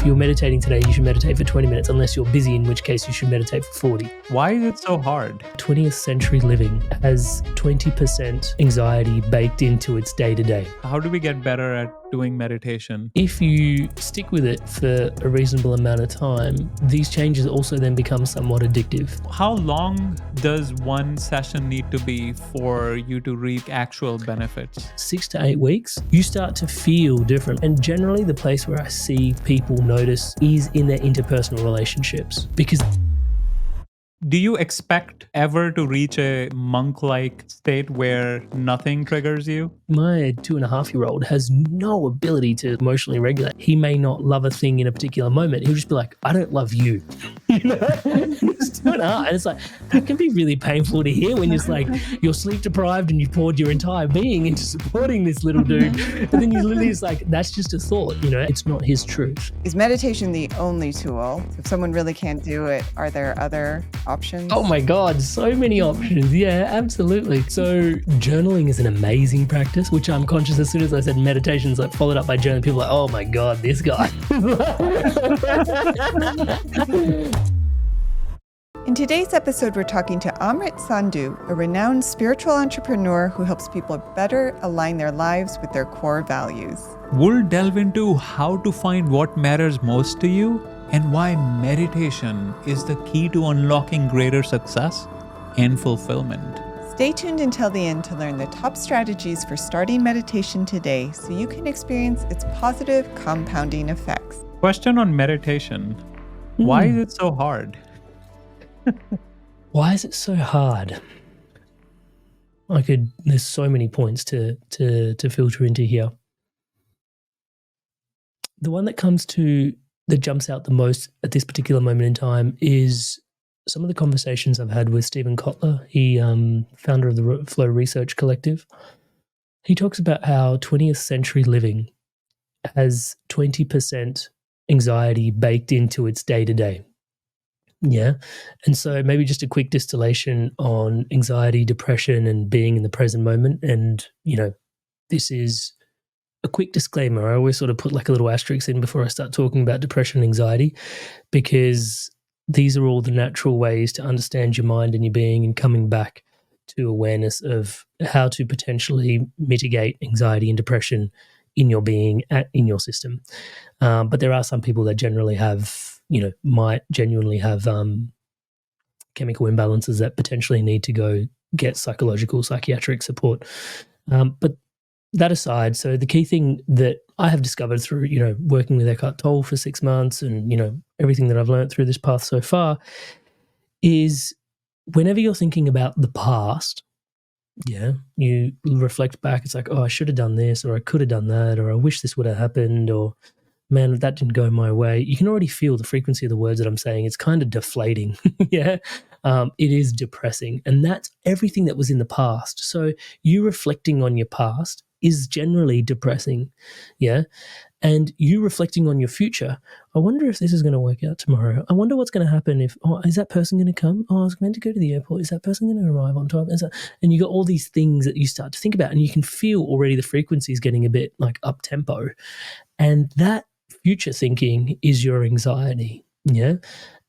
you're meditating today, you should meditate for 20 minutes unless you're busy, in which case you should meditate for 40. Why is it so hard? 20th century living has 20% anxiety baked into its day-to-day. How do we get better at doing meditation? If you stick with it for a reasonable amount of time, these changes also then become somewhat addictive. How long does one session need to be for you to reap actual benefits? 6 to 8 weeks, you start to feel different. And generally the place where I see people notice is in their interpersonal relationships. Because do you expect ever to reach a monk-like state where nothing triggers you? my 2.5-year-old has no ability to emotionally regulate. He may not love a thing in a particular moment. He'll just be like, I don't love you. It's 2.5. And it's like, that can be really painful to hear when it's like, you're sleep deprived and you poured your entire being into supporting this little dude. And then you literally just like, that's just a thought, it's not his truth. Is meditation the only tool? If someone really can't do it, are there other options? Oh my God, so many options. Yeah, absolutely. So journaling is an amazing practice, which I'm conscious as soon as I said meditation is like followed up by journaling. People are like, oh my God, this guy. In today's episode, we're talking to Amrit Sandhu, a renowned spiritual entrepreneur who helps people better align their lives with their core values. We'll delve into how to find what matters most to you and why meditation is the key to unlocking greater success and fulfillment. Stay tuned until the end to learn the top strategies for starting meditation today so you can experience its positive compounding effects. Question on meditation. Why is it so hard? Why is it so hard? There's so many points to filter into here. The one that jumps out the most at this particular moment in time is some of the conversations I've had with Stephen Kotler, he founder of the Flow Research Collective. He talks about how 20th century living has 20% anxiety baked into its day-to-day. Yeah. And so maybe just a quick distillation on anxiety, depression, and being in the present moment. And, this is a quick disclaimer. I always sort of put like a little asterisk in before I start talking about depression and anxiety, because these are all the natural ways to understand your mind and your being and coming back to awareness of how to potentially mitigate anxiety and depression in your being, in your system. But there are some people that generally have, might genuinely have chemical imbalances that potentially need to go get psychological, psychiatric support. But that aside, so the key thing that I have discovered through, working with Eckhart Tolle for 6 months and, everything that I've learned through this path so far is whenever you're thinking about the past, you reflect back, it's like, oh, I should have done this, or I could have done that, or I wish this would have happened, or man, that didn't go my way. You can already feel the frequency of the words that I'm saying. It's kind of deflating. It is depressing. And that's everything that was in the past. So you reflecting on your past is generally depressing. Yeah. And you reflecting on your future, I wonder if this is going to work out tomorrow. I wonder what's going to happen is that person going to come? Oh, I was meant to go to the airport. Is that person going to arrive on time? And you got all these things that you start to think about, and you can feel already the frequencies getting a bit like up tempo. And that future thinking is your anxiety. Yeah.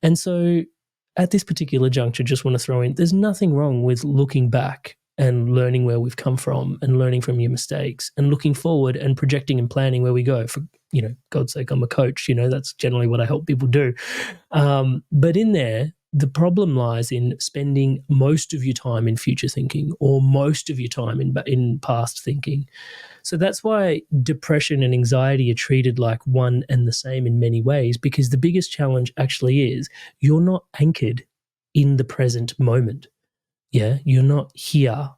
And so at this particular juncture, just want to throw in, there's nothing wrong with looking back and learning where we've come from and learning from your mistakes and looking forward and projecting and planning where we go. For, God's sake, I'm a coach, that's generally what I help people do. But in there, the problem lies in spending most of your time in future thinking or most of your time in past thinking. So that's why depression and anxiety are treated like one and the same in many ways, because the biggest challenge actually is you're not anchored in the present moment. Yeah, you're not here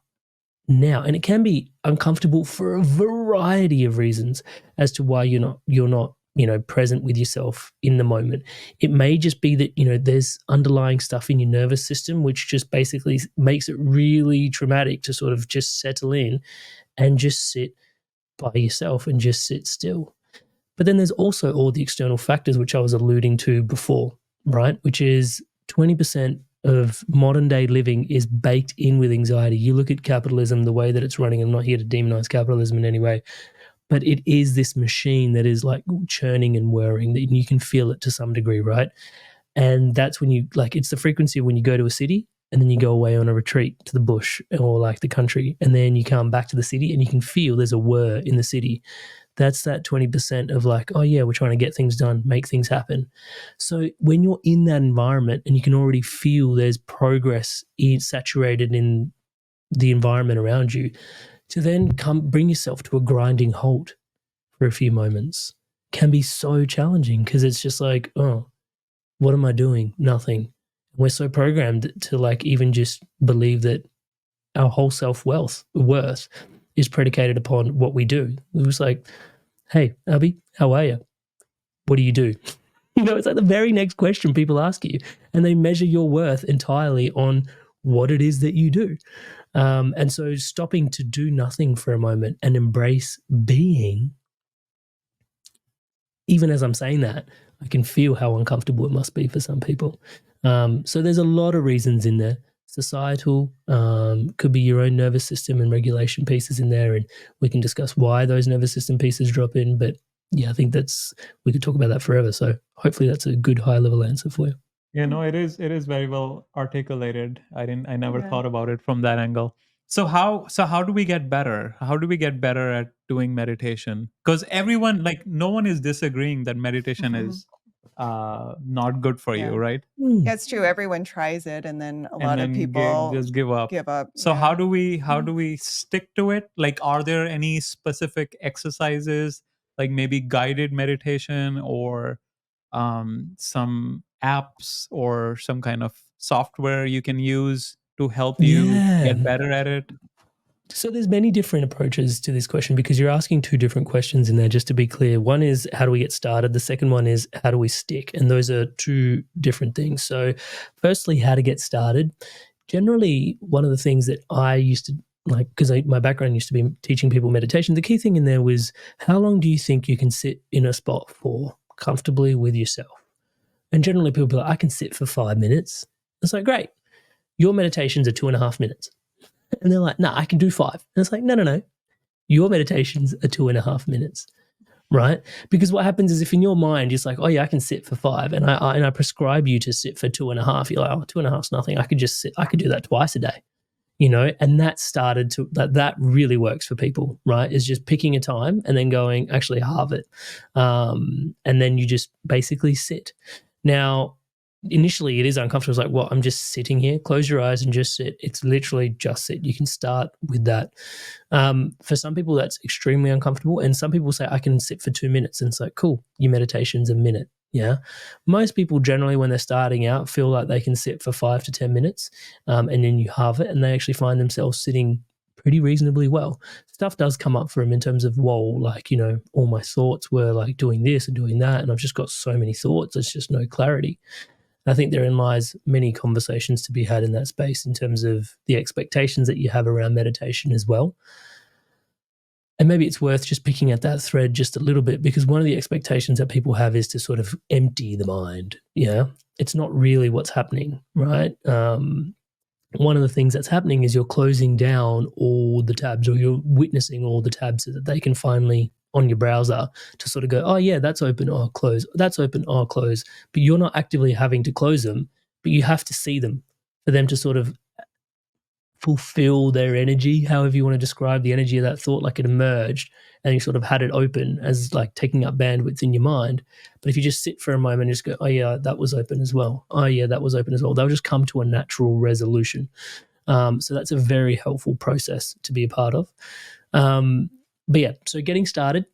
now. And it can be uncomfortable for a variety of reasons as to why you're not present with yourself in the moment. It may just be that, there's underlying stuff in your nervous system which just basically makes it really traumatic to sort of just settle in and just sit by yourself and just sit still. But then there's also all the external factors which I was alluding to before, right? Which is 20% of modern day living is baked in with anxiety. You look at capitalism, the way that it's running. I'm not here to demonize capitalism in any way, but it is this machine that is like churning and whirring, that you can feel it to some degree, right? And that's when you like, it's the frequency of when you go to a city and then you go away on a retreat to the bush or like the country, and then you come back to the city and you can feel there's a whir in the city. That's that 20% of like, oh yeah, we're trying to get things done, make things happen. So when you're in that environment and you can already feel there's progress saturated in the environment around you, to then come bring yourself to a grinding halt for a few moments can be so challenging, because it's just like, oh, what am I doing? Nothing. We're so programmed to like even just believe that our whole worth is predicated upon what we do. It was like, hey, Abby, how are you? What do you do? You know, it's like the very next question people ask you, and they measure your worth entirely on what it is that you do. And so stopping to do nothing for a moment and embrace being, even as I'm saying that, I can feel how uncomfortable it must be for some people. So there's a lot of reasons in there. Societal, could be your own nervous system and regulation pieces in there, and we can discuss why those nervous system pieces drop in. But yeah, I think we could talk about that forever. So hopefully that's a good high level answer for you. Yeah, no, it is very well articulated. I never Yeah. thought about it from that angle. So how do we get better? How do we get better at doing meditation? Because everyone, like, no one is disagreeing that meditation is not good for you, Yeah. right? Yeah, it's true. Everyone tries it, and then a lot of people just give up. give up. So yeah. how do we stick to it? Like, are there any specific exercises, like maybe guided meditation or some apps or some kind of software you can use to help you get better at it? So there's many different approaches to this question, because you're asking two different questions in there, just to be clear. One is, how do we get started? The second one is, how do we stick? And those are two different things. So firstly, how to get started. Generally, one of the things that I used to like, because my background used to be teaching people meditation, the key thing in there was, how long do you think you can sit in a spot for comfortably with yourself? And generally people are like, I can sit for 5 minutes. It's like, great. Your meditations are 2.5 minutes. And they're like, no, I can do 5. And it's like, no. Your meditations are 2.5 minutes, right? Because what happens is, if in your mind it's like, oh yeah, I can sit for 5, and I prescribe you to sit for 2.5, you're like, oh, 2.5's nothing. I could just sit. I could do that twice a day, you know. And that started to that really works for people, right? Is just picking a time and then going, actually halve it, and then you just basically sit. Now, initially it is uncomfortable. It's like, well, I'm just sitting here. Close your eyes and just sit. It's literally just sit. You can start with that. For some people, that's extremely uncomfortable. And some people say, I can sit for 2 minutes. And it's like, cool, your meditation's a minute. Yeah. Most people generally, when they're starting out, feel like they can sit for 5 to 10 minutes, and then you halve it, and they actually find themselves sitting pretty reasonably well. Stuff does come up for them in terms of, whoa, like, you know, all my thoughts were like doing this and doing that, and I've just got so many thoughts. There's just no clarity. I think therein lies many conversations to be had in that space, in terms of the expectations that you have around meditation as well. And maybe it's worth just picking at that thread just a little bit, because one of the expectations that people have is to sort of empty the mind. Yeah. It's not really what's happening, right? One of the things that's happening is you're closing down all the tabs, or you're witnessing all the tabs, so that they can finally, on your browser, to sort of go, oh yeah, that's open, oh close, that's open, oh close. But you're not actively having to close them, but you have to see them for them to sort of fulfill their energy, however you want to describe the energy of that thought. Like, it emerged and you sort of had it open as like taking up bandwidth in your mind. But if you just sit for a moment and just go, oh yeah, that was open as well, oh yeah, that was open as well, they'll just come to a natural resolution. So that's a very helpful process to be a part of. But yeah, so getting started,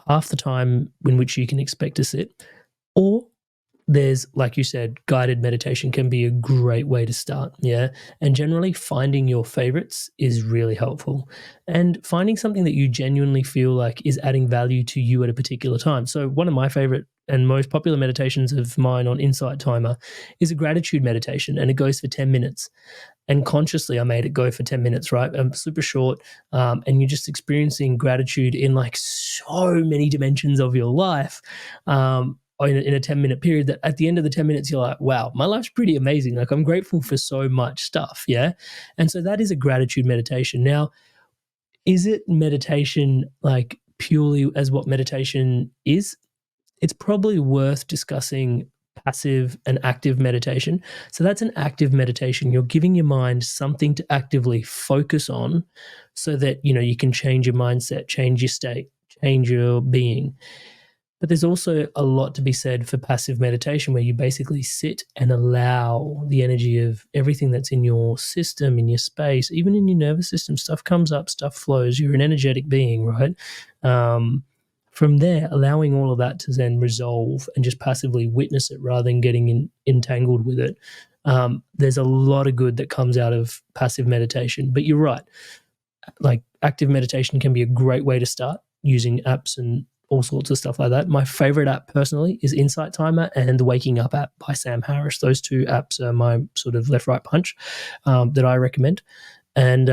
half the time in which you can expect to sit, or there's, like you said, guided meditation can be a great way to start. Yeah. And generally finding your favorites is really helpful, and finding something that you genuinely feel like is adding value to you at a particular time. So one of my favorite and most popular meditations of mine on Insight Timer is a gratitude meditation, and it goes for 10 minutes. And consciously I made it go for 10 minutes, right? Super short. And you're just experiencing gratitude in like so many dimensions of your life, in a 10-minute period, that at the end of the 10 minutes, you're like, wow, my life's pretty amazing. Like, I'm grateful for so much stuff. Yeah. And so that is a gratitude meditation. Now, Is it meditation, like purely as what meditation is? It's probably worth discussing passive and active meditation. So that's an active meditation. You're giving your mind something to actively focus on so that, you can change your mindset, change your state, change your being. But there's also a lot to be said for passive meditation, where you basically sit and allow the energy of everything that's in your system, in your space, even in your nervous system. Stuff comes up, stuff flows. You're an energetic being, right? From there, allowing all of that to then resolve and just passively witness it rather than getting entangled with it. There's a lot of good that comes out of passive meditation. But you're right. Like, active meditation can be a great way to start using apps and all sorts of stuff like that. My favorite app personally is Insight Timer and the Waking Up app by Sam Harris. Those two apps are my sort of left-right punch that I recommend. And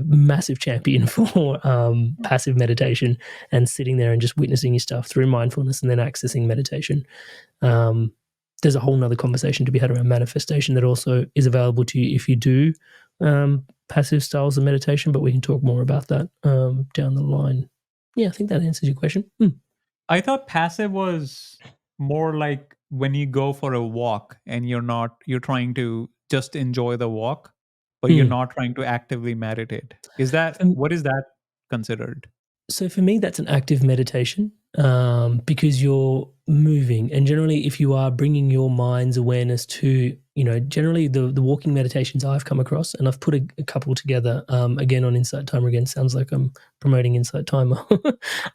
massive champion for passive meditation and sitting there and just witnessing your stuff through mindfulness and then accessing meditation. There's a whole nother conversation to be had around manifestation that also is available to you if you do passive styles of meditation, but we can talk more about that down the line. Yeah, I think that answers your question. I thought passive was more like when you go for a walk and you're trying to just enjoy the walk, but you're not trying to actively meditate. What is that considered? So for me, that's an active meditation because you're moving. And generally, if you are bringing your mind's awareness to, generally the walking meditations I've come across, and I've put a couple together, again, on Insight Timer. Again, sounds like I'm promoting Insight Timer.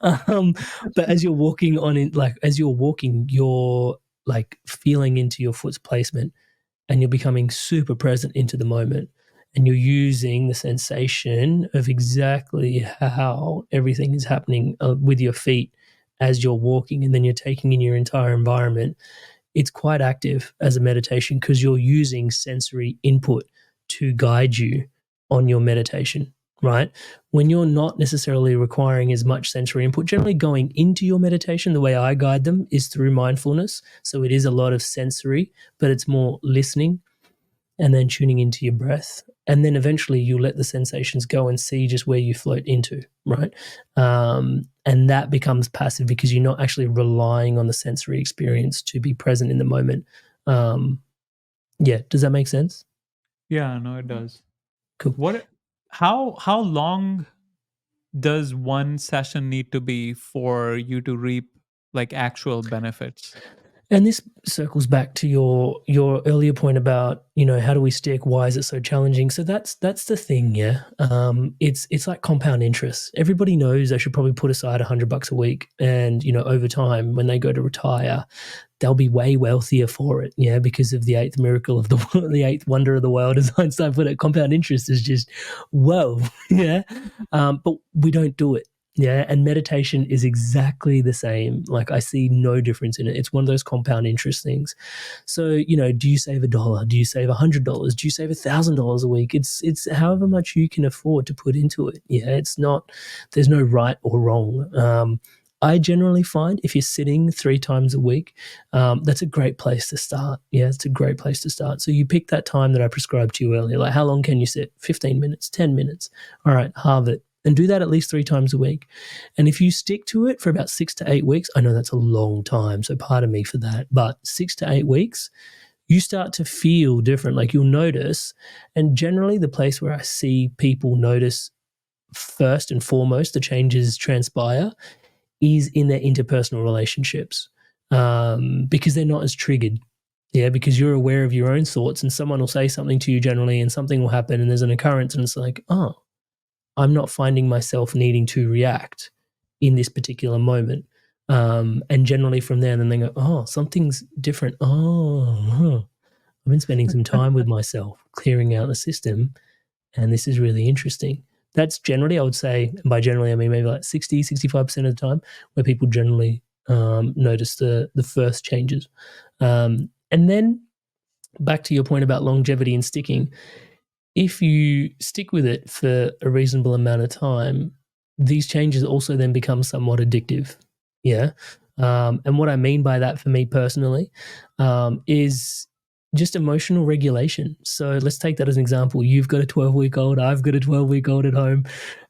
But as you're walking you're like feeling into your foot's placement and you're becoming super present into the moment. And you're using the sensation of exactly how everything is happening with your feet as you're walking, and then you're taking in your entire environment. It's quite active as a meditation because you're using sensory input to guide you on your meditation, right? When you're not necessarily requiring as much sensory input, generally going into your meditation, the way I guide them is through mindfulness. So it is a lot of sensory, but it's more listening and then tuning into your breath. And then eventually you let the sensations go and see just where you float into, right? And that becomes passive because you're not actually relying on the sensory experience to be present in the moment. Does that make sense? Yeah, no, it does. Cool. How long does one session need to be for you to reap like actual benefits? And this circles back to your earlier point about, how do we stick? Why is it so challenging? So that's the thing, yeah. It's like compound interest. Everybody knows they should probably put aside $100 a week, and over time when they go to retire, they'll be way wealthier for it, yeah, because of the eighth miracle of the eighth wonder of the world, as Einstein put it. Compound interest is just whoa, yeah. But we don't do it. Yeah, and meditation is exactly the same. Like, I see no difference in it. It's one of those compound interest things. So, do you save $1? Do you save $100? Do you save $1,000 a week? It's however much you can afford to put into it. Yeah, it's not. There's no right or wrong. I generally find if you're sitting 3 times a week, that's a great place to start. Yeah, it's a great place to start. So you pick that time that I prescribed to you earlier. Like, how long can you sit? 15 minutes, 10 minutes. All right, halve it. And do that at least 3 times a week. And if you stick to it for about 6 to 8 weeks, I know that's a long time, so pardon me for that, but 6 to 8 weeks, you start to feel different. Like, you'll notice, and generally the place where I see people notice first and foremost the changes transpire is in their interpersonal relationships, because they're not as triggered. Yeah, because you're aware of your own thoughts, and someone will say something to you generally, and something will happen, and there's an occurrence, and it's like, oh, I'm not finding myself needing to react in this particular moment. And generally from there, then they go, oh, something's different. Oh, I've been spending some time with myself, clearing out the system, and this is really interesting. That's generally, I would say, and by generally, I mean maybe like 60, 65% of the time where people generally notice the first changes. And then back to your point about longevity and sticking, if you stick with it for a reasonable amount of time, these changes also then become somewhat addictive. Yeah. And what I mean by that for me personally is just emotional regulation. So let's take that as an example. You've got a 12-week-old, I've got a 12-week-old at home.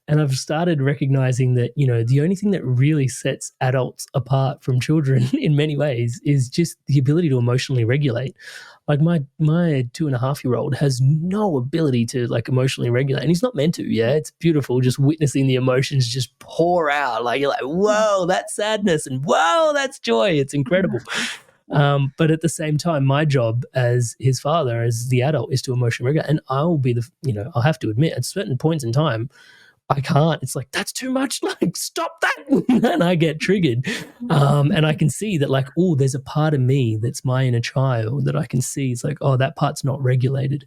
And I've started recognizing that, the only thing that really sets adults apart from children in many ways is just the ability to emotionally regulate. Like my 2.5-year-old has no ability to like emotionally regulate, and he's not meant to. Yeah, it's beautiful just witnessing the emotions just pour out. Like you're like, whoa, that's sadness, and whoa, that's joy. It's incredible. But at the same time, my job as his father, as the adult, is to emotionally regulate. And I'll be I'll have to admit at certain points in time, I can't. It's like, that's too much. Like, stop that. And I get triggered. And I can see that like, oh, there's a part of me that's my inner child that I can see. It's like, oh, that part's not regulated.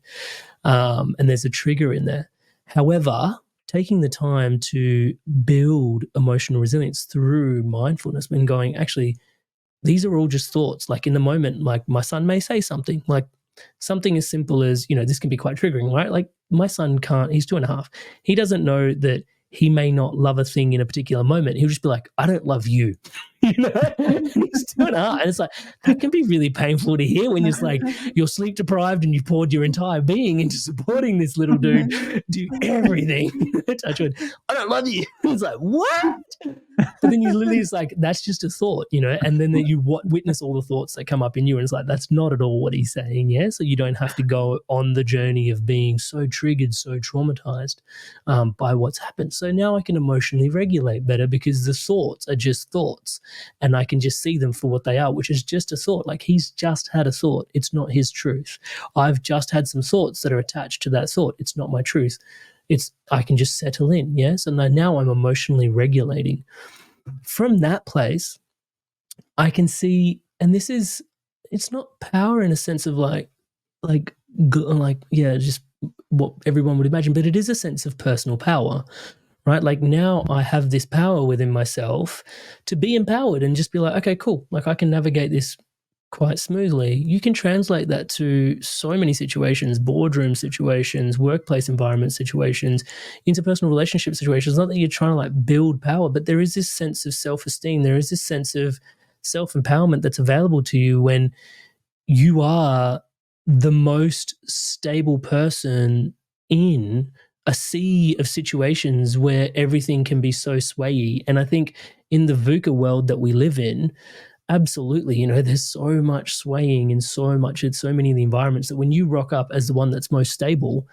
And there's a trigger in there. However, taking the time to build emotional resilience through mindfulness and going, actually, these are all just thoughts. Like in the moment, like my son may say something like something as simple as, this can be quite triggering, right? Like my son he's 2.5. He doesn't know that he may not love a thing in a particular moment. He'll just be like, I don't love you. He's 2.5. And it's like, that can be really painful to hear when you're sleep deprived and you've poured your entire being into supporting this little dude, do everything. Touch wood. I don't love you. It's like, what? But then you literally, it's like, that's just a thought, and then you witness all the thoughts that come up in you. And it's like, that's not at all what he's saying. Yeah. So you don't have to go on the journey of being so triggered, so traumatized by what's happened. So now I can emotionally regulate better because the thoughts are just thoughts and I can just see them for what they are, which is just a thought. Like he's just had a thought. It's not his truth. I've just had some thoughts that are attached to that thought. It's not my truth. I can just settle in. Yes. And now I'm emotionally regulating. From that place, I can see, and it's not power in a sense of just what everyone would imagine, but it is a sense of personal power, right? Like now I have this power within myself to be empowered and just be like, okay, cool. Like I can navigate this quite smoothly. You can translate that to so many situations, boardroom situations, workplace environment situations, interpersonal relationship situations. Not that you're trying to like build power, but there is this sense of self-esteem. There is this sense of self-empowerment that's available to you when you are the most stable person in a sea of situations where everything can be so swayy. And I think in the VUCA world that we live in, absolutely, there's so much swaying and so many of the environments that when you rock up as the one that's most stable,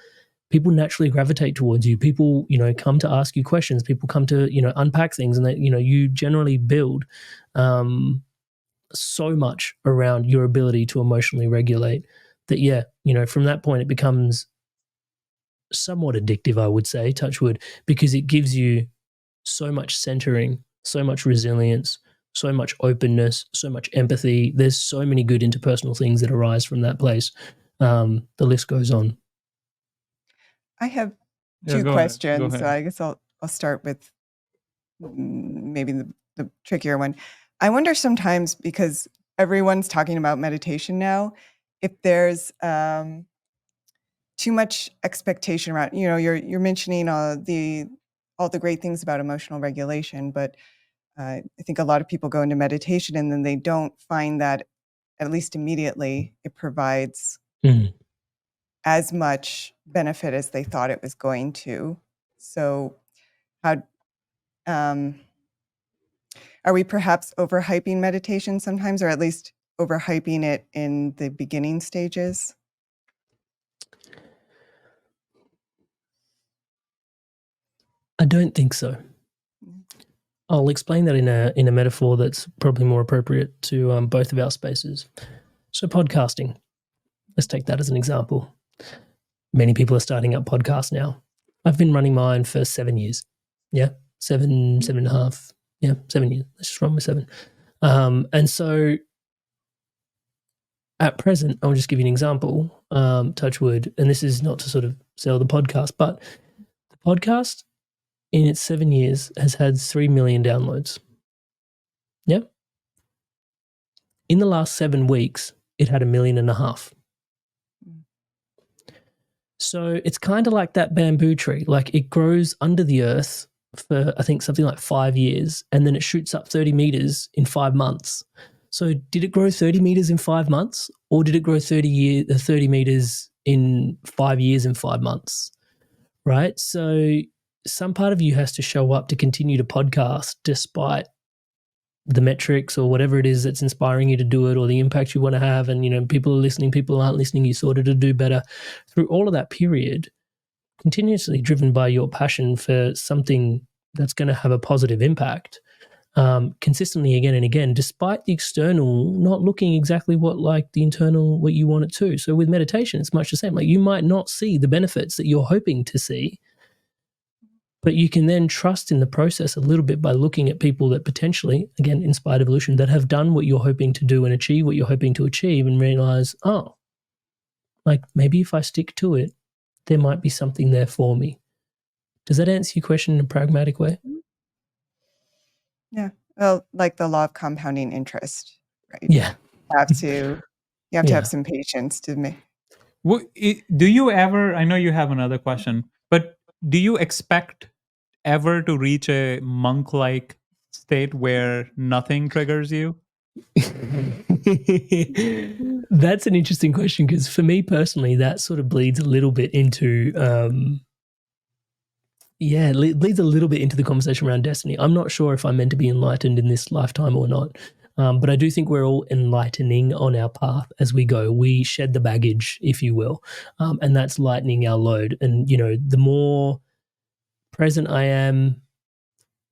people naturally gravitate towards you. People, come to ask you questions. People come to, unpack things, and that, you generally build so much around your ability to emotionally regulate that, from that point, it becomes somewhat addictive, I would say, touch wood, because it gives you so much centering, so much resilience, so much openness, so much empathy. There's so many good interpersonal things that arise from that place. The list goes on. I have Yeah, two go questions. ahead. So I guess I'll start with maybe the trickier one. I wonder sometimes, because everyone's talking about meditation now, if there's too much expectation around, you're mentioning all the great things about emotional regulation, but I think a lot of people go into meditation and then they don't find that, at least immediately, it provides as much benefit as they thought it was going to. So how are we perhaps overhyping meditation sometimes, or at least overhyping it in the beginning stages? I don't think so. I'll explain that in a metaphor that's probably more appropriate to both of our spaces. So podcasting, let's take that as an example. Many people are starting up podcasts now. I've been running mine for 7 years. Yeah, 7.5. Yeah, 7 years. Let's just run with 7. And so at present, I'll just give you an example, touch wood, and this is not to sort of sell the podcast, but the podcast in its 7 years has had 3 million downloads. Yeah. In the last 7 weeks, it had 1.5 million. So it's kind of like that bamboo tree. Like it grows under the earth for, I think, something like 5 years, and then it shoots up 30 meters in 5 months. So did it grow 30 meters in 5 months? or did it grow 30 meters in 5 years and 5 months, right? So some part of you has to show up to continue to podcast despite the metrics or whatever it is that's inspiring you to do it, or the impact you want to have. And, people are listening, people aren't listening, you sort of to do better. Through all of that period, continuously driven by your passion for something that's going to have a positive impact, consistently again and again, despite the external not looking exactly what the internal, what you want it to. So with meditation, it's much the same. Like, you might not see the benefits that you're hoping to see, but you can then trust in the process a little bit by looking at people that potentially, again, inspired evolution, that have done what you're hoping to do and achieve what you're hoping to achieve, and realize, oh, like, maybe if I stick to it, there might be something there for me. Does that answer your question in a pragmatic way? Yeah. Well, like the law of compounding interest, right? Yeah. You have to have some patience to make. Do you ever, I know you have another question, but do you expect ever to reach a monk-like state where nothing triggers you? That's an interesting question, because for me personally, that sort of bleeds a little bit into leads a little bit into the conversation around destiny. I'm not sure if I'm meant to be enlightened in this lifetime or not, but I do think we're all enlightening on our path as we go. We shed the baggage, if you will, and that's lightening our load. And the more present I am,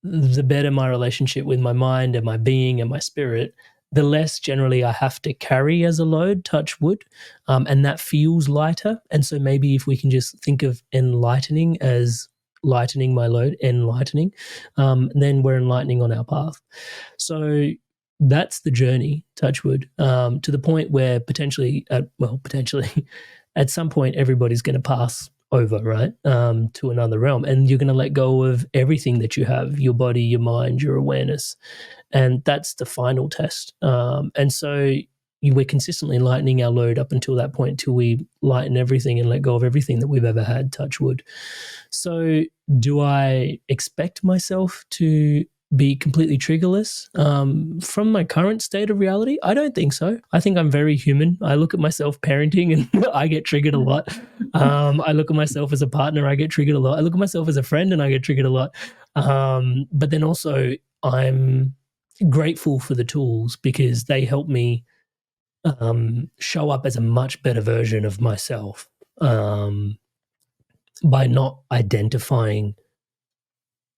the better my relationship with my mind and my being and my spirit, the less generally I have to carry as a load, touch wood, and that feels lighter. And so maybe if we can just think of enlightening as lightening my load, enlightening, then we're enlightening on our path. So that's the journey, touch wood, to the point where potentially, at some point, everybody's going to pass over, right, to another realm, and you're going to let go of everything that you have, your body, your mind, your awareness, and that's the final test. And so we're consistently lightening our load up until that point, till we lighten everything and let go of everything that we've ever had, touch wood. So do I expect myself to be completely triggerless from my current state of reality? I don't think so. I think I'm very human. I look at myself parenting and I get triggered a lot. I look at myself as a partner, I get triggered a lot. I look at myself as a friend and I get triggered a lot. But then also I'm grateful for the tools, because they help me show up as a much better version of myself, by not identifying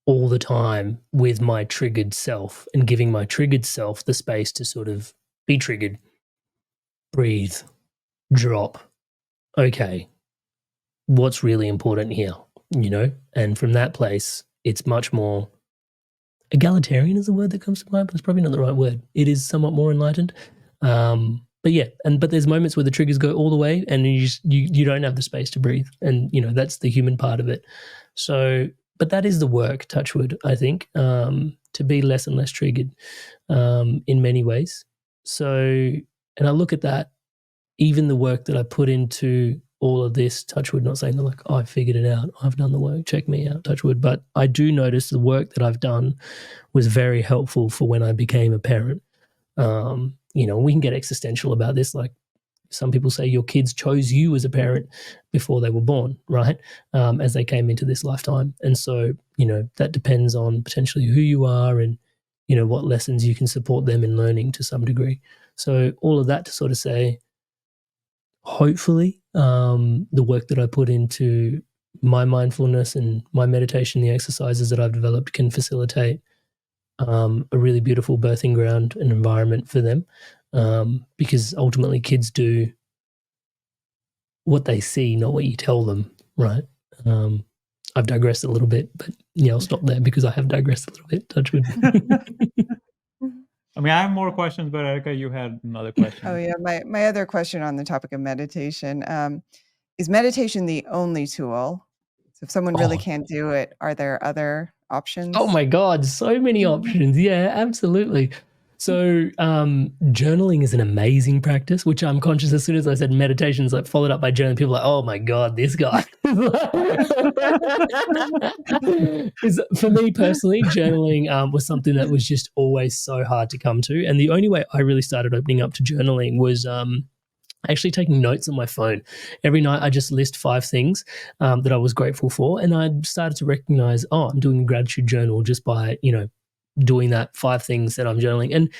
all the time with my triggered self and giving my triggered self the space to sort of be triggered, breathe, drop. Okay, what's really important here, And from that place, it's much more egalitarian is the word that comes to mind, but it's probably not the right word. It is somewhat more enlightened. But yeah, but there's moments where the triggers go all the way and you don't have the space to breathe. And, that's the human part of it. So, but that is the work, touch wood, I think, to be less and less triggered in many ways. So, and I look at that, even the work that I put into all of this, touch wood, not saying that like, oh, I figured it out, I've done the work, check me out, touch wood. But I do notice the work that I've done was very helpful for when I became a parent. We can get existential about this. Like, some people say your kids chose you as a parent before they were born, right? As they came into this lifetime. And so, that depends on potentially who you are and, what lessons you can support them in learning to some degree. So all of that to sort of say, hopefully, the work that I put into my mindfulness and my meditation, the exercises that I've developed, can facilitate a really beautiful birthing ground and environment for them, because ultimately kids do what they see, not what you tell them, right? I've digressed a little bit, but I'll stop there because I have digressed a little bit. Touch wood. I mean, I have more questions, but Erica, you had another question. Oh yeah, my other question on the topic of meditation, is meditation the only tool? So if someone really can't do it, are there other options? Oh my God, so many options. Yeah, absolutely. So journaling is an amazing practice, which I'm conscious as soon as I said meditation is like followed up by journaling, people are like, oh my God, this guy. For me personally, journaling was something that was just always so hard to come to. And the only way I really started opening up to journaling was actually taking notes on my phone. Every night I just list 5 things that I was grateful for, and I started to recognize, I'm doing a gratitude journal just by, doing that 5 things that I'm journaling. And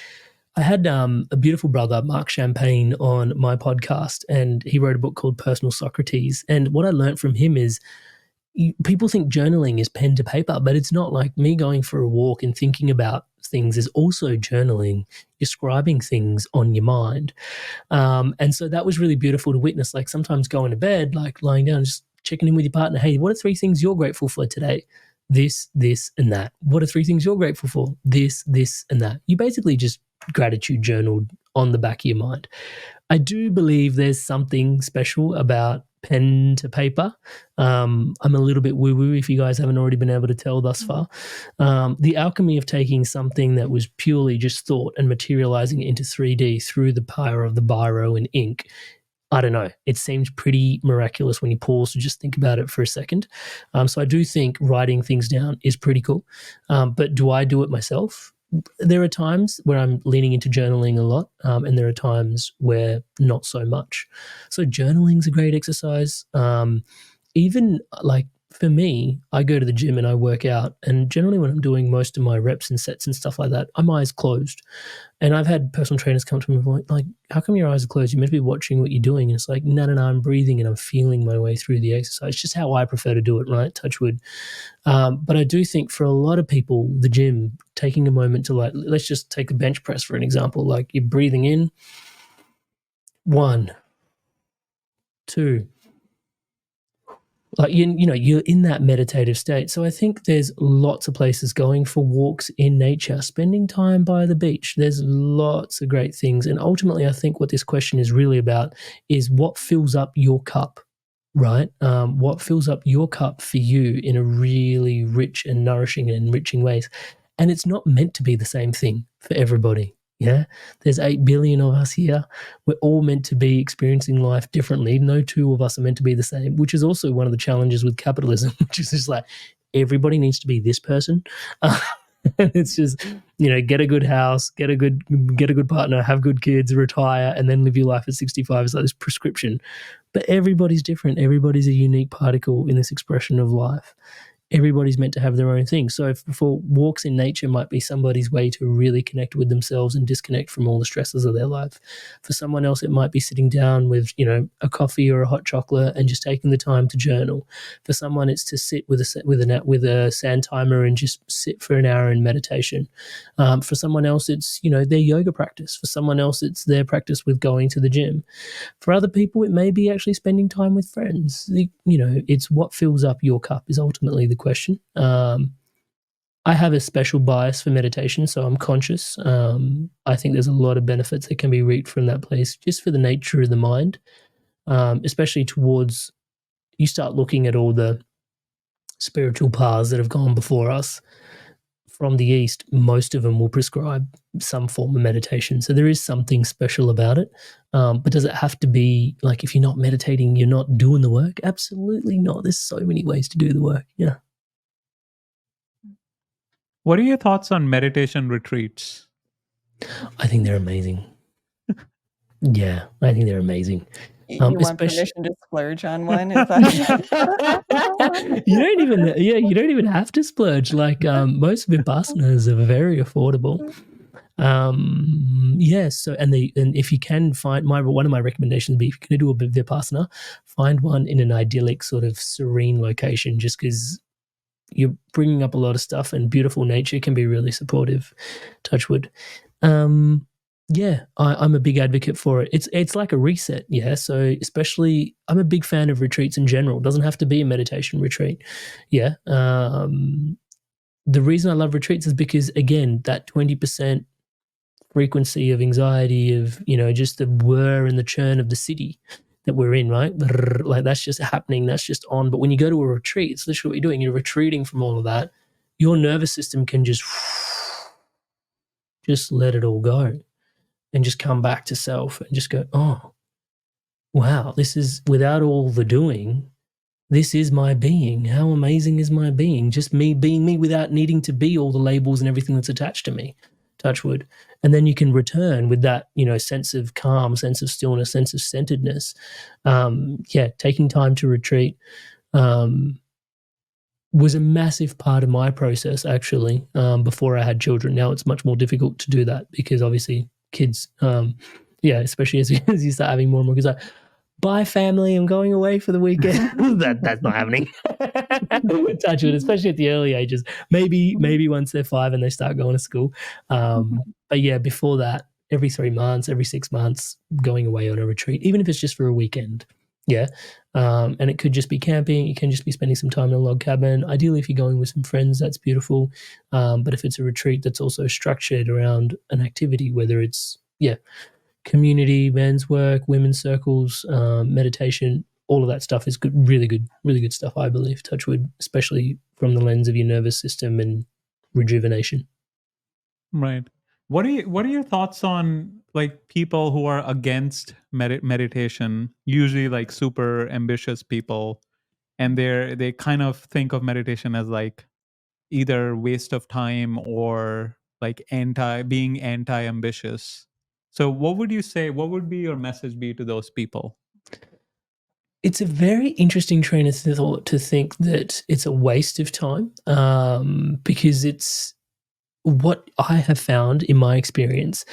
I had a beautiful brother, Mark Champagne, on my podcast, and he wrote a book called Personal Socrates. And what I learned from him is people think journaling is pen to paper, but it's not. Like me going for a walk and thinking about things is also journaling. You're scribing things on your mind. And so that was really beautiful to witness. Like sometimes going to bed, like lying down, just checking in with your partner. Hey, what are 3 things you're grateful for today? This, and that. What are 3 things you're grateful for? This, and that. You basically just gratitude journaled on the back of your mind. I do believe there's something special about pen to paper. I'm a little bit woo-woo, if you guys haven't already been able to tell thus far. The alchemy of taking something that was purely just thought and materializing it into 3D through the power of the biro and ink, I don't know. It seems pretty miraculous when you pause to just think about it for a second. So I do think writing things down is pretty cool. But do I do it myself? There are times where I'm leaning into journaling a lot, and there are times where not so much. So journaling's a great exercise. Even like for me, I go to the gym and I work out, and generally when I'm doing most of my reps and sets and stuff like that, I'm eyes closed. And I've had personal trainers come to me like, how come your eyes are closed? You're meant to be watching what you're doing. And it's like, no, I'm breathing and I'm feeling my way through the exercise. It's just how I prefer to do it, right? Touch wood. But I do think for a lot of people, the gym, taking a moment to like, let's just take a bench press for an example. Like you're breathing in, 1, 2, like you're in that meditative state. So I think there's lots of places going for walks in nature, spending time by the beach. There's lots of great things. And ultimately, I think what this question is really about is what fills up your cup, right? What fills up your cup for you in a really rich and nourishing and enriching ways. And it's not meant to be the same thing for everybody. Yeah, there's 8 billion of us here. We're all meant to be experiencing life differently. No 2 of us are meant to be the same, which is also one of the challenges with capitalism, which is just like everybody needs to be this person. It's just, get a good house, get a good partner, have good kids, retire, and then live your life at 65. It's like this prescription. But everybody's different. Everybody's a unique particle in this expression of life. Everybody's meant to have their own thing. So for walks in nature might be somebody's way to really connect with themselves and disconnect from all the stresses of their life. For someone else, it might be sitting down with, a coffee or a hot chocolate and just taking the time to journal. For someone, it's to sit with a sand timer and just sit for an hour in meditation. For someone else, it's, their yoga practice. For someone else, it's their practice with going to the gym. For other people, it may be actually spending time with friends. It's what fills up your cup is ultimately the question. I have a special bias for meditation, so I'm conscious. I think there's a lot of benefits that can be reaped from that place, just for the nature of the mind, especially towards you start looking at all the spiritual paths that have gone before us. From the East, most of them will prescribe some form of meditation. So there is something special about it. But does it have to be like if you're not meditating, you're not doing the work? Absolutely not. There's so many ways to do the work. Yeah. What are your thoughts on meditation retreats? I think they're amazing. Yeah, I think they're amazing. You want permission to splurge on one? Is that you don't even have to splurge. Like most Vipassanas are very affordable. So and if you can find one of my recommendations would be if you're going to do a Vipassana, find one in an idyllic sort of serene location, just because you're bringing up a lot of stuff and beautiful nature can be really supportive. Touch wood. I'm a big advocate for it. It's like a reset. Yeah. So especially I'm a big fan of retreats in general. It doesn't have to be a meditation retreat. Yeah. The reason I love retreats is because, again, that 20% frequency of anxiety of, just the whir and the churn of the city that we're in, right? Like that's just happening. That's just on. But when you go to a retreat, it's literally what you're doing. You're retreating from all of that. Your nervous system can just let it all go and just come back to self and just go, oh, wow, this is without all the doing. This is my being. How amazing is my being? Just me being me without needing to be all the labels and everything that's attached to me. touch wood. And then you can return with that, sense of calm, sense of stillness, sense of centeredness. Taking time to retreat was a massive part of my process, actually, before I had children. Now it's much more difficult to do that because obviously kids, especially as you start having more and more kids, like, bye family, I'm going away for the weekend. That's not happening. Touch wood, especially at the early ages. Maybe once they're 5 and they start going to school. But yeah, before that, every 3 months, every 6 months, going away on a retreat, even if it's just for a weekend. Yeah. And it could just be camping. It can just be spending some time in a log cabin. Ideally, if you're going with some friends, that's beautiful. But if it's a retreat that's also structured around an activity, whether it's, community, men's work, women's circles, meditation, all of that stuff is good, really good stuff, I believe, touch wood, especially from the lens of your nervous system and rejuvenation. Right. What are your thoughts on like people who are against meditation, usually like super ambitious people, and they kind of think of meditation as like either waste of time or like being anti-ambitious. So what would you say, what would be your message be to those people? It's a very interesting train of thought to think that it's a waste of time, because it's what I have found in my experience,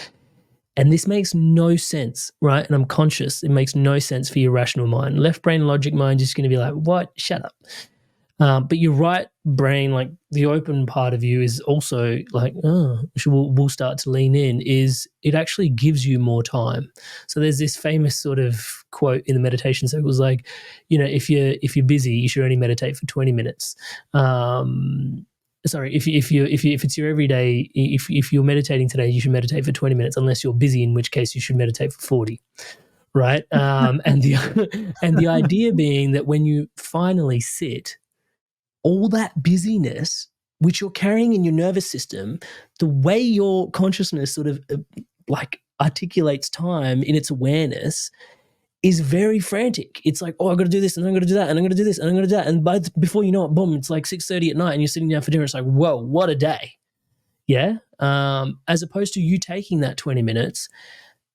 and this makes no sense, right? And I'm conscious it makes no sense for your rational mind. Left brain logic mind is going to be like, what? Shut up. But your right brain, like the open part of you, is also like, we'll start to lean in, is it actually gives you more time. So there's this famous sort of quote in the meditation circles, like, if you're busy, you should only meditate for 20 minutes. Sorry, if it's your everyday, if you're meditating today, you should meditate for 20 minutes, unless you're busy, in which case you should meditate for 40. Right. And the idea being that when you finally sit, all that busyness which you're carrying in your nervous system, the way your consciousness sort of like articulates time in its awareness is very frantic. It's like, oh, I've got to do this, and I'm going to do that, and I'm going to do this, and I'm going to do that. And before you know it, boom, it's like 6:30 at night, and you're sitting down for dinner. It's like, whoa, what a day. Yeah. As opposed to you taking that 20 minutes,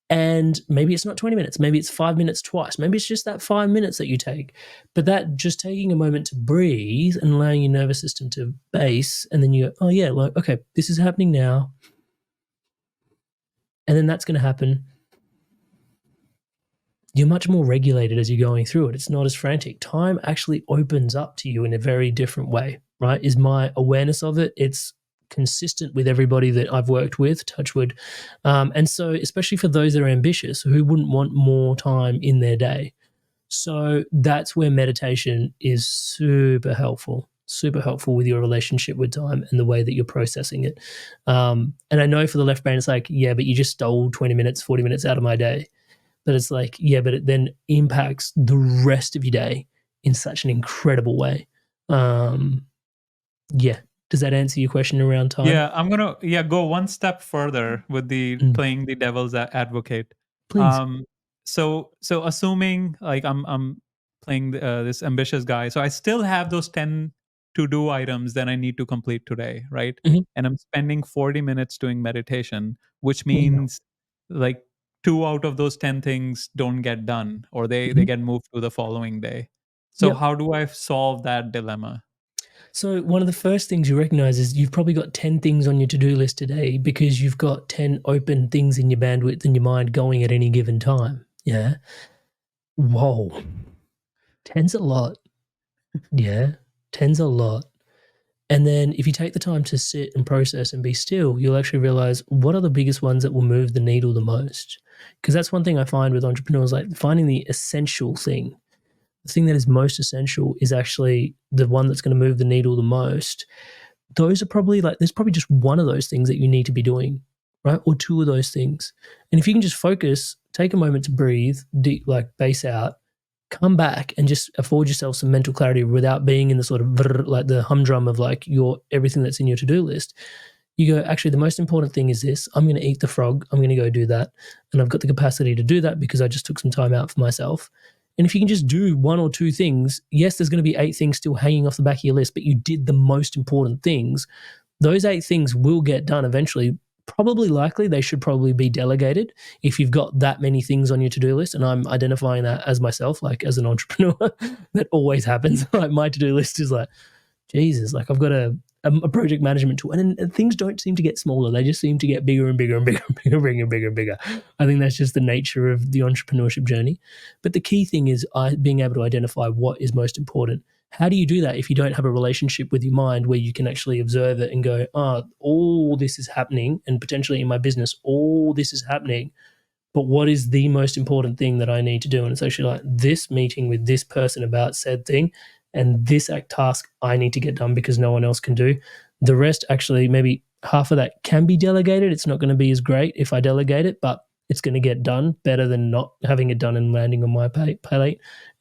and maybe it's not 20 minutes, maybe it's 5 minutes twice, maybe it's just that 5 minutes that you take, but that just taking a moment to breathe and allowing your nervous system to base, and then you go, oh yeah, like, okay, this is happening now, and then that's going to happen. You're much more regulated as you're going through it. It's not as frantic. Time actually opens up to you in a very different way, right? Is my awareness of it. It's consistent with everybody that I've worked with, touch wood. And so especially for those that are ambitious, who wouldn't want more time in their day. So that's where meditation is super helpful with your relationship with time and the way that you're processing it. And I know for the left brain, it's like, yeah, but you just stole 20 minutes, 40 minutes out of my day. But it's like, yeah, but it then impacts the rest of your day in such an incredible way. Yeah. Does that answer your question around time? Yeah, I'm gonna go one step further with the playing the devil's advocate. Please. So assuming like I'm playing this ambitious guy, so I still have those 10 to-do items that I need to complete today, right? And I'm spending 40 minutes doing meditation, which means like 2 out of those 10 things don't get done, or they get moved to the following day. So how do I solve that dilemma? So one of the first things you recognize is you've probably got 10 things on your to-do list today because you've got 10 open things in your bandwidth in your mind going at any given time. Yeah. Whoa. 10's a lot. Yeah. 10's a lot. And then if you take the time to sit and process and be still, you'll actually realize what are the biggest ones that will move the needle the most. Because that's one thing I find with entrepreneurs, like finding the essential thing. The thing that is most essential is actually the one that's going to move the needle the most. Those are probably like, there's probably just one of those things that you need to be doing, right? Or 2 of those things. And if you can just focus, take a moment to breathe, deep, like base out, come back and just afford yourself some mental clarity without being in the sort of like the humdrum of like everything that's in your to-do list. You go, actually, the most important thing is this. I'm going to eat the frog. I'm going to go do that. And I've got the capacity to do that because I just took some time out for myself. And if you can just do 1 or 2 things, yes, there's going to be 8 things still hanging off the back of your list, but you did the most important things. Those 8 things will get done eventually probably likely they should probably be delegated if you've got that many things on your to-do list. And I'm identifying that as myself, like as an entrepreneur, that always happens. Like my to-do list is like, Jesus, like I've got a project management tool, and things don't seem to get smaller. They just seem to get bigger and bigger and bigger and bigger and bigger and bigger and bigger. I think that's just the nature of the entrepreneurship journey. But the key thing is being able to identify what is most important. How do you do that if you don't have a relationship with your mind where you can actually observe it and go, all this is happening, and potentially in my business, all this is happening, but what is the most important thing that I need to do? And it's actually like this meeting with this person about said thing, and this task I need to get done because no one else can do. The rest, actually, maybe half of that can be delegated. It's not going to be as great if I delegate it, but it's going to get done better than not having it done and landing on my plate.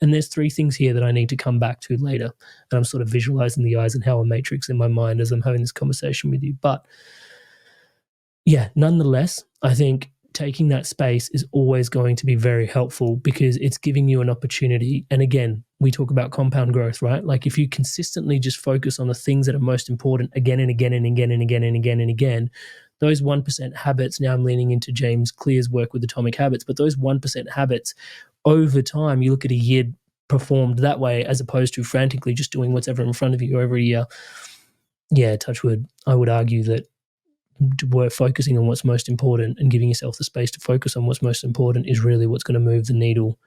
And there's 3 things here that I need to come back to later. And I'm sort of visualizing the eyes and how a matrix in my mind as I'm having this conversation with you. But yeah, nonetheless, I think taking that space is always going to be very helpful because it's giving you an opportunity. And again, we talk about compound growth, right? Like if you consistently just focus on the things that are most important again and again and again and again and again and again, those 1% habits, now I'm leaning into James Clear's work with Atomic Habits, but those 1% habits over time, you look at a year performed that way as opposed to frantically just doing what's ever in front of you over a year. Yeah, touch wood. I would argue that we're focusing on what's most important and giving yourself the space to focus on what's most important is really what's going to move the needle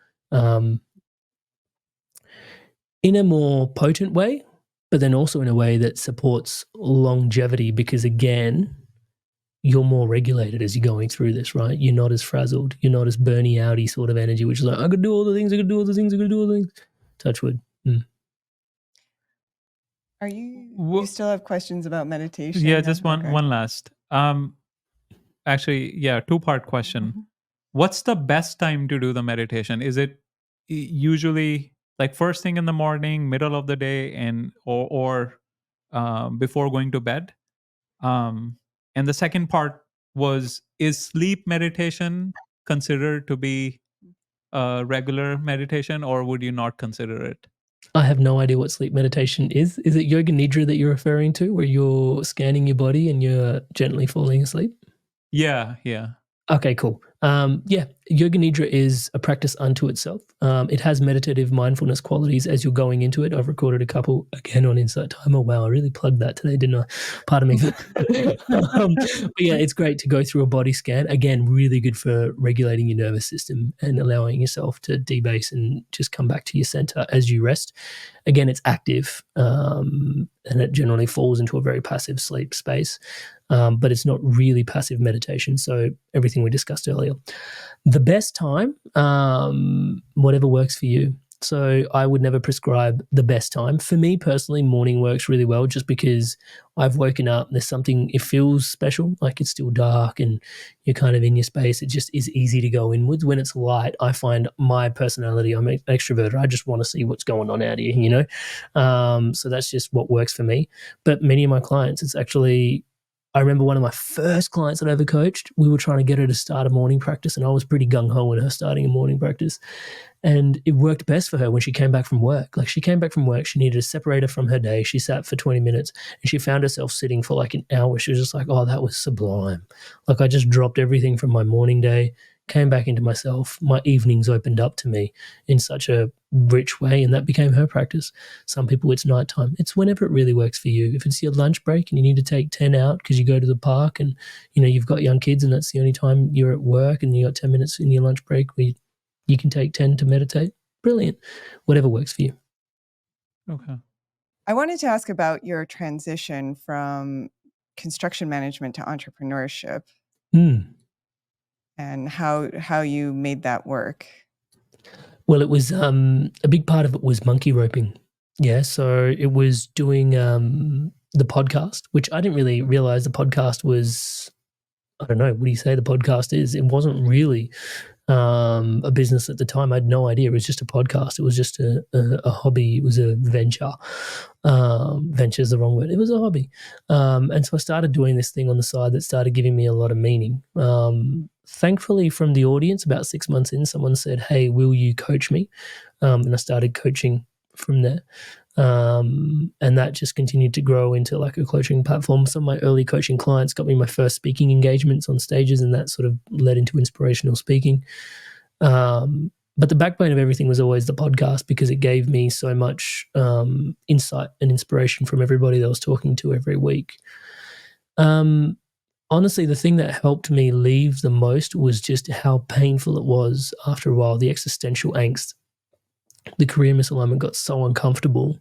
in a more potent way, but then also in a way that supports longevity because, again, you're more regulated as you're going through this, right? You're not as frazzled. You're not as Bernie outy sort of energy, which is like, I could do all the things, I could do all the things, I could do all the things. Touch wood. Are you still have questions about meditation? Yeah, just one last. Actually, yeah, 2-part question. Mhm. What's the best time to do the meditation? Is it usually like first thing in the morning, middle of the day, and or before going to bed? And the second part was, is sleep meditation considered to be a regular meditation, or would you not consider it? I have no idea what sleep meditation is. Is it yoga nidra that you're referring to, where you're scanning your body and you're gently falling asleep? Yeah. Okay, cool. Yeah, yoga nidra is a practice unto itself. It has meditative mindfulness qualities as you're going into it. I've recorded a couple again on Insight Timer. Wow, I really plugged that today, didn't I? Pardon me. But yeah, it's great to go through a body scan. Again, really good for regulating your nervous system and allowing yourself to debase and just come back to your center as you rest. Again, it's active and it generally falls into a very passive sleep space. But it's not really passive meditation. So everything we discussed earlier. The best time, whatever works for you. So I would never prescribe the best time. For me personally, morning works really well just because I've woken up, there's something, it feels special, like it's still dark and you're kind of in your space. It just is easy to go inwards. When it's light, I find my personality, I'm an extrovert. I just want to see what's going on out here, you know? So that's just what works for me. But many of my clients, it's actually, I remember one of my first clients that I ever coached, we were trying to get her to start a morning practice, and I was pretty gung-ho in her starting a morning practice. And it worked best for her when she came back from work. Like she came back from work, she needed a separator from her day. She sat for 20 minutes and she found herself sitting for like an hour. She was just like, oh, that was sublime. Like I just dropped everything from my morning day, came back into myself. My evenings opened up to me in such a rich way, and that became her practice. Some people, it's nighttime. It's whenever it really works for you. If it's your lunch break and you need to take 10 out because you go to the park and, you know, you've got young kids and that's the only time you're at work and you got 10 minutes in your lunch break where you can take 10 to meditate, brilliant. Whatever works for you. Okay. I wanted to ask about your transition from construction management to entrepreneurship and how you made that work. Well, it was a big part of it was monkey roping. Yeah, so it was doing the podcast, which I didn't really realize the podcast was, I don't know, what do you say the podcast is? It wasn't really a business at the time. I had no idea. It was just a podcast. It was just a hobby. It was a venture. Venture is the wrong word. It was a hobby. And so I started doing this thing on the side that started giving me a lot of meaning. Thankfully, from the audience, about 6 months in, someone said, hey, will you coach me? And I started coaching from there. And that just continued to grow into like a coaching platform. Some of my early coaching clients got me my first speaking engagements on stages, and that sort of led into inspirational speaking. But the backbone of everything was always the podcast, because it gave me so much insight and inspiration from everybody that I was talking to every week. Honestly, the thing that helped me leave the most was just how painful it was after a while, the existential angst. The career misalignment got so uncomfortable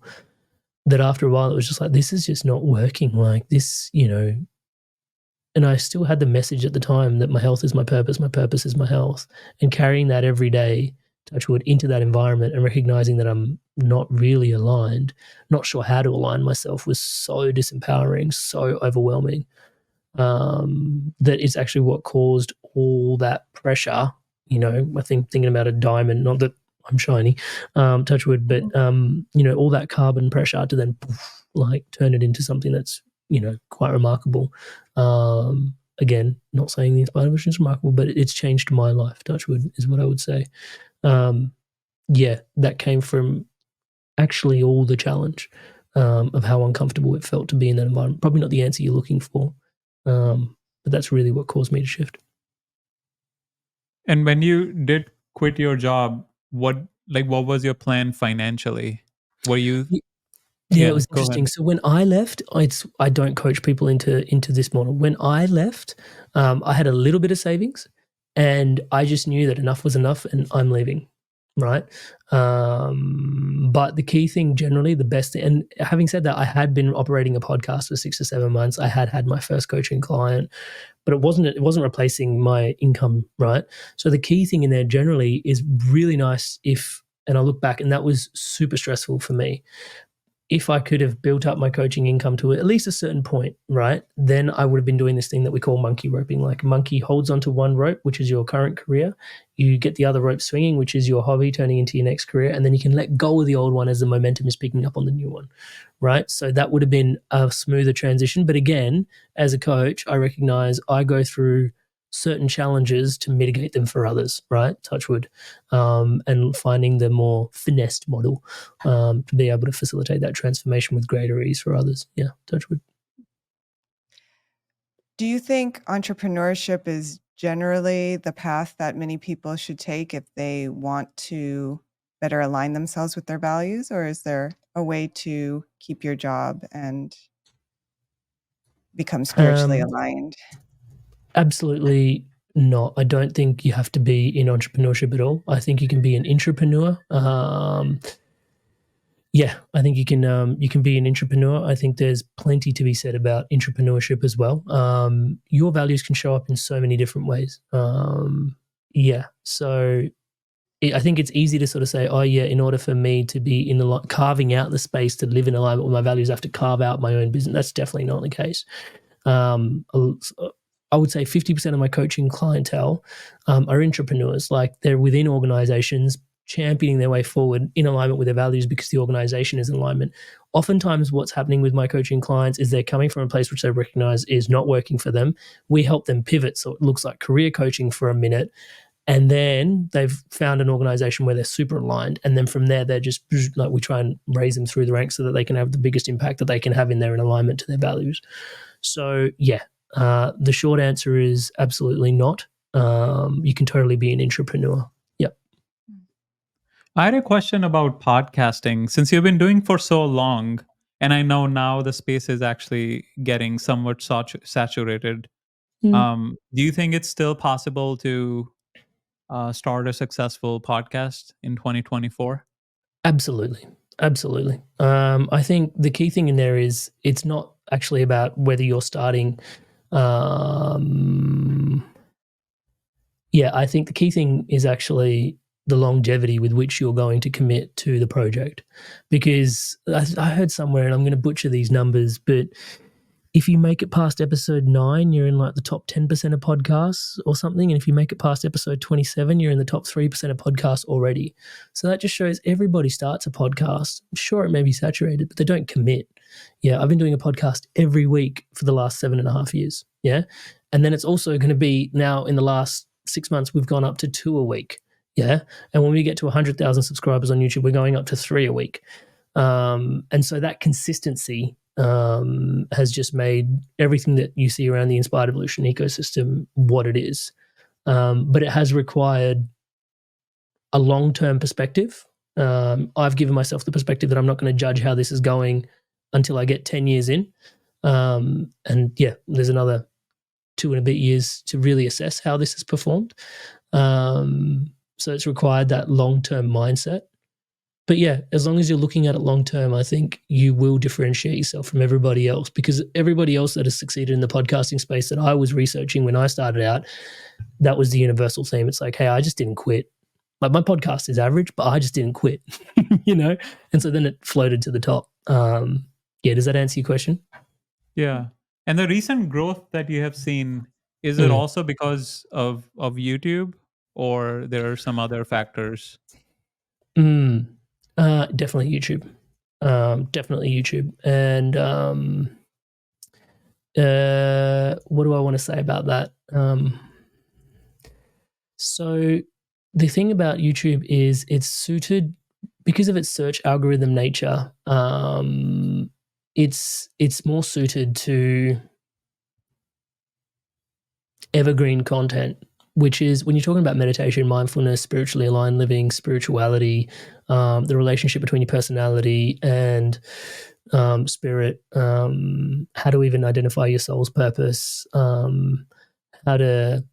that after a while it was just like, this is just not working. Like this, and I still had the message at the time that my health is my purpose is my health, and carrying that every day, touch wood, into that environment and recognizing that I'm not really aligned, not sure how to align myself, was so disempowering, so overwhelming, that it's actually what caused all that pressure. I think thinking about a diamond, not that I'm shiny, touch wood, but all that carbon pressure to then poof, like turn it into something that's quite remarkable. Again, not saying the Inspired version is remarkable, but it's changed my life, touch wood, is what I would say. That came from actually all the challenge of how uncomfortable it felt to be in that environment. Probably not the answer you're looking for, but that's really what caused me to shift. And when you did quit your job, what was your plan financially? Were you? Yeah, it was Go interesting. ahead. So when I left, I don't coach people into this model. When I left, I had a little bit of savings, and I just knew that enough was enough, and I'm leaving, right? But the key thing, generally, the best, and having said that, I had been operating a podcast for 6 to 7 months. I had my first coaching client, but it wasn't replacing my income, right? So the key thing in there generally is really nice and I look back, and that was super stressful for me. If I could have built up my coaching income to at least a certain point, right, then I would have been doing this thing that we call monkey roping. Like a monkey holds onto one rope, which is your current career. You get the other rope swinging, which is your hobby, turning into your next career. And then you can let go of the old one as the momentum is picking up on the new one, right? So that would have been a smoother transition. But again, as a coach, I recognize I go through certain challenges to mitigate them for others, right? Touch wood, and finding the more finessed model to be able to facilitate that transformation with greater ease for others. Yeah, touch wood. Do you think entrepreneurship is generally the path that many people should take if they want to better align themselves with their values, or is there a way to keep your job and become spiritually aligned? Absolutely not. I don't think you have to be in entrepreneurship at all. I think you can be an intrapreneur. I think you can be an entrepreneur. I think there's plenty to be said about entrepreneurship as well. Your values can show up in so many different ways. So I think it's easy to sort of say, in order for me to be in carving out the space to live in alignment with my values, I have to carve out my own business. That's definitely not the case. I would say 50% of my coaching clientele are entrepreneurs. Like they're within organizations championing their way forward in alignment with their values because the organization is in alignment. Oftentimes what's happening with my coaching clients is they're coming from a place which they recognize is not working for them. We help them pivot so it looks like career coaching for a minute, and then they've found an organization where they're super aligned. And then from there, they're just like, we try and raise them through the ranks so that they can have the biggest impact that they can have in alignment to their values. So the short answer is absolutely not. You can totally be an entrepreneur. Yep. I had a question about podcasting. Since you've been doing for so long, and I know now the space is actually getting somewhat saturated, do you think it's still possible to start a successful podcast in 2024? Absolutely. I think the key thing in there is it's not actually about whether you're starting. I think the key thing is actually the longevity with which you're going to commit to the project. Because I heard somewhere, and I'm going to butcher these numbers, but if you make it past episode 9, you're in like the top 10% of podcasts or something. And if you make it past episode 27, you're in the top 3% of podcasts already. So that just shows everybody starts a podcast. Sure, it may be saturated, but they don't commit. Yeah, I've been doing a podcast every week for the last 7.5 years. Yeah. And then it's also going to be now in the last 6 months, we've gone up to 2 a week. Yeah. And when we get to 100,000 subscribers on YouTube, we're going up to 3 a week. And so that consistency has just made everything that you see around the Inspired Evolution ecosystem what it is. But it has required a long-term perspective. I've given myself the perspective that I'm not going to judge how this is going until I get 10 years in. And yeah, there's another 2 and a bit years to really assess how this has performed. So it's required that long-term mindset. But yeah, as long as you're looking at it long-term, I think you will differentiate yourself from everybody else, because everybody else that has succeeded in the podcasting space that I was researching when I started out, that was the universal theme. It's like, hey, I just didn't quit. Like, my podcast is average, but I just didn't quit, you know? And so then it floated to the top. Yeah, does that answer your question? Yeah. And the recent growth that you have seen, is it also because of YouTube, or there are some other factors? Definitely YouTube. Definitely YouTube. And what do I want to say about that? So the thing about YouTube is it's suited, because of its search algorithm nature. It's more suited to evergreen content, which is when you're talking about meditation, mindfulness, spiritually aligned living, spirituality, the relationship between your personality and spirit, how to even identify your soul's purpose, how to,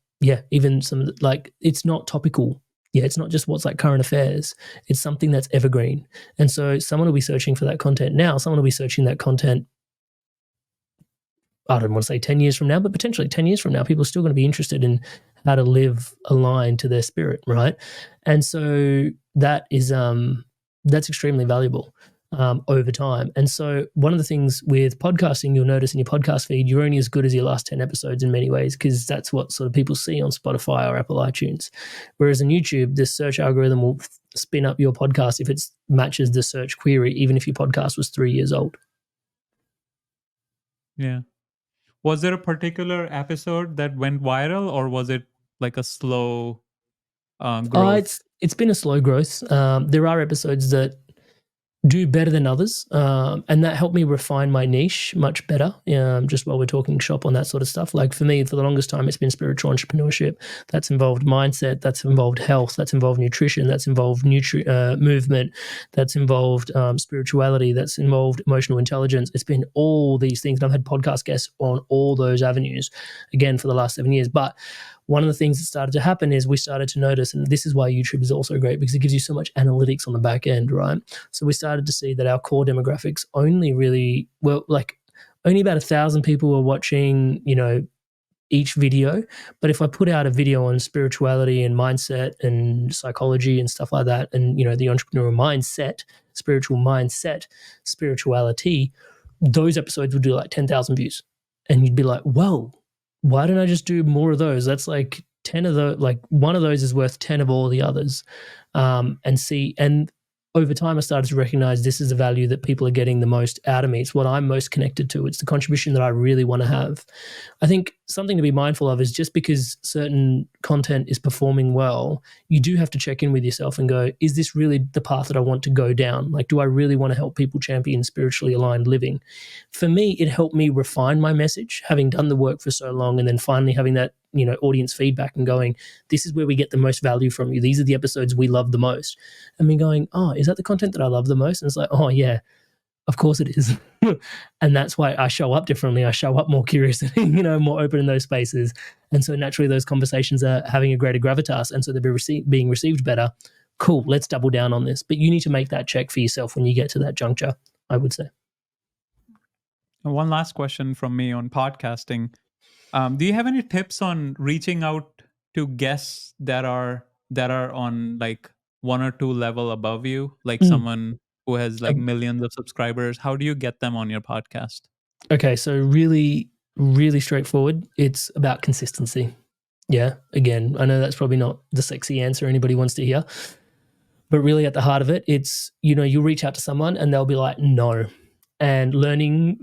even some, like, it's not topical. Yeah, it's not just what's like current affairs. It's something that's evergreen. And so someone will be searching for that content now. Someone will be searching that content, I don't want to say 10 years from now, but potentially 10 years from now, people are still going to be interested in how to live aligned to their spirit, right? And so that is that's extremely valuable over time. And so one of the things with podcasting, you'll notice in your podcast feed, you're only as good as your last 10 episodes in many ways, because that's what sort of people see on Spotify or Apple iTunes. Whereas on YouTube, the search algorithm will spin up your podcast if it matches the search query, even if your podcast was 3 years old. Yeah. Was there a particular episode that went viral, or was it like a slow growth? It's been a slow growth. There are episodes that do better than others, and that helped me refine my niche much better, just while we're talking shop on that sort of stuff. Like, for me, for the longest time, it's been spiritual entrepreneurship. That's involved mindset, that's involved health, that's involved nutrition, that's involved movement, that's involved spirituality, that's involved emotional intelligence. It's been all these things, and I've had podcast guests on all those avenues, again, for the last 7 years. But one of the things that started to happen is we started to notice, and this is why YouTube is also great, because it gives you so much analytics on the back end, right? So we started to see that our core demographics only really, only about 1,000 people were watching, each video. But if I put out a video on spirituality and mindset and psychology and stuff like that, and, the entrepreneurial mindset, spiritual mindset, spirituality, those episodes would do like 10,000 views. And you'd be like, whoa, why don't I just do more of those? That's like 10 of those, like one of those is worth 10 of all the others. And over time, I started to recognize this is the value that people are getting the most out of me. It's what I'm most connected to. It's the contribution that I really want to have. I think something to be mindful of is, just because certain content is performing well, you do have to check in with yourself and go, is this really the path that I want to go down? Like, do I really want to help people champion spiritually aligned living? For me, it helped me refine my message, having done the work for so long, and then finally having that, audience feedback and going, this is where we get the most value from you. These are the episodes we love the most. And me going, oh, is that the content that I love the most? And it's like, oh yeah, of course it is. And that's why I show up differently. I show up more curious, more open in those spaces. And so naturally those conversations are having a greater gravitas. And so they're being received better. Cool, let's double down on this. But you need to make that check for yourself when you get to that juncture, I would say. And one last question from me on podcasting. Do you have any tips on reaching out to guests that are on like 1 or 2 level above you, like someone who has like millions of subscribers? How do you get them on your podcast? Okay, so really, really straightforward. It's about consistency. Yeah, again, I know that's probably not the sexy answer anybody wants to hear, but really at the heart of it, it's, you reach out to someone and they'll be like, no. And learning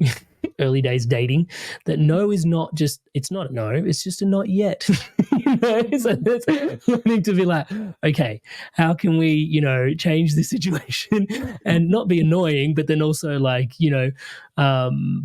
early days dating, that no is not just, it's not a no, it's just a not yet. So that's learning to be like, okay, how can we, change the situation and not be annoying, but then also like,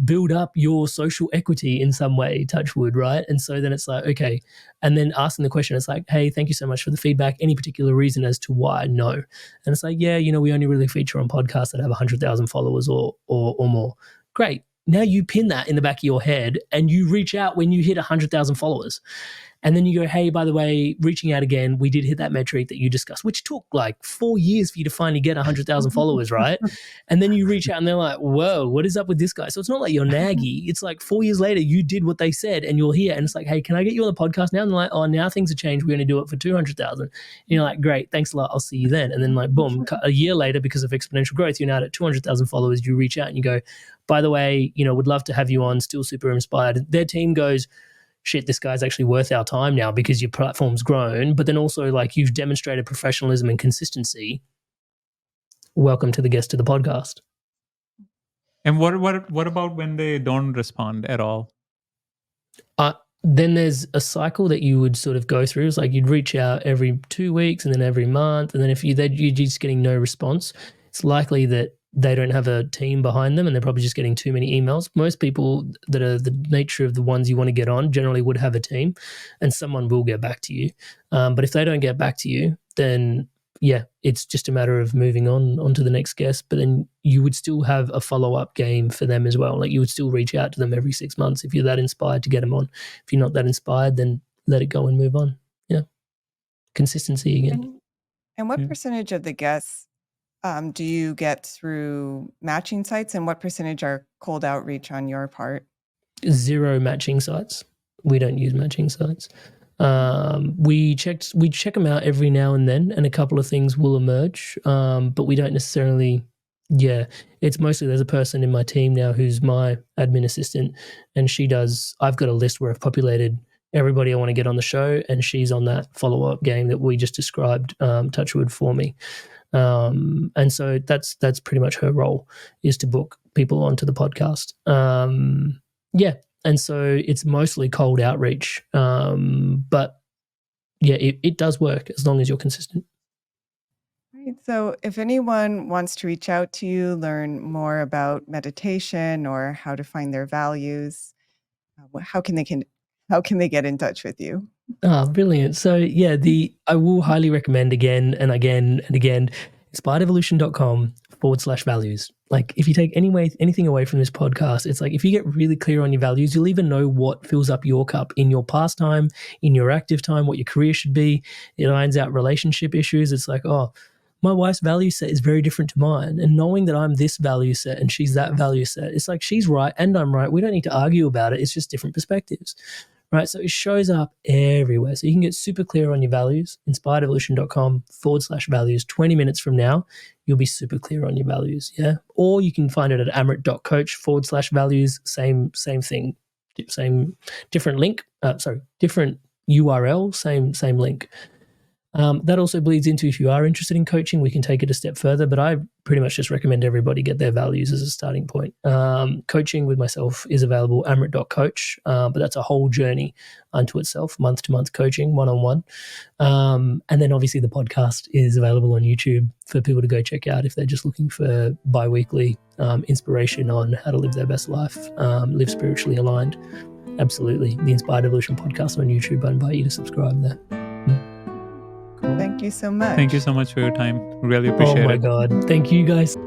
build up your social equity in some way, touch wood, right? And so then it's like, okay, and then asking the question, it's like, hey, thank you so much for the feedback. Any particular reason as to why? No. And it's like, yeah, we only really feature on podcasts that have 100,000 followers or more. Great. Now you pin that in the back of your head and you reach out when you hit 100,000 followers. And then you go, hey, by the way, reaching out again, we did hit that metric that you discussed, which took like 4 years for you to finally get 100,000 followers, right? And then you reach out and they're like, whoa, what is up with this guy? So it's not like you're naggy. It's like 4 years later, you did what they said and you're here. And it's like, hey, can I get you on the podcast now? And they're like, oh, now things have changed. We're going to do it for 200,000. And you're like, great, thanks a lot. I'll see you then. And then like, boom, a year later, because of exponential growth, you're now at 200,000 followers. You reach out and you go, by the way, would love to have you on, still super inspired. Their team goes, shit, this guy's actually worth our time now because your platform's grown, but then also like you've demonstrated professionalism and consistency. Welcome to the guest to the podcast. And what about when they don't respond at all? Then there's a cycle that you would sort of go through. It's like you'd reach out every 2 weeks and then every month. And then if you're just getting no response, it's likely that they don't have a team behind them and they're probably just getting too many emails. Most people that are the nature of the ones you want to get on generally would have a team and someone will get back to you. But if they don't get back to you, then yeah, it's just a matter of moving on to the next guest. But then you would still have a follow-up game for them as well. Like you would still reach out to them every 6 months if you're that inspired to get them on. If you're not that inspired, then let it go and move on. Yeah. Consistency again. And what percentage of the guests do you get through matching sites, and what percentage are cold outreach on your part? 0 matching sites. We don't use matching sites. We check them out every now and then, and a couple of things will emerge. But we don't necessarily. Yeah, it's mostly there's a person in my team now who's my admin assistant, and she does. I've got a list where I've populated everybody I want to get on the show, and she's on that follow-up game that we just described, Touchwood, for me. And so that's pretty much her role, is to book people onto the podcast. Yeah. And so it's mostly cold outreach. But yeah, it does work as long as you're consistent. Right. So if anyone wants to reach out to you, learn more about meditation or how to find their values, how can they get in touch with you? Oh, brilliant. So yeah, I will highly recommend again and again and again, inspiredevolution.com/values. Like if you take anything away from this podcast, it's like if you get really clear on your values, you'll even know what fills up your cup in your pastime, in your active time, what your career should be. It irons out relationship issues. It's like, oh, my wife's value set is very different to mine. And knowing that I'm this value set and she's that value set, it's like she's right and I'm right. We don't need to argue about it. It's just different perspectives. Right, so it shows up everywhere. So you can get super clear on your values, inspiredevolution.com/values. 20 minutes from now, you'll be super clear on your values, yeah? Or you can find it at amrit.coach/values, same thing, different link, different URL, same link. That also bleeds into if you are interested in coaching, we can take it a step further, but I pretty much just recommend everybody get their values as a starting point. Coaching with myself is available, amrit.coach, but that's a whole journey unto itself, month-to-month coaching, one-on-one. And then obviously the podcast is available on YouTube for people to go check out if they're just looking for bi-weekly inspiration on how to live their best life, live spiritually aligned. Absolutely. The Inspired Evolution podcast on YouTube. I invite you to subscribe there. Thank you so much. Thank you so much for your time. Really appreciate it. Oh my God. Thank you guys.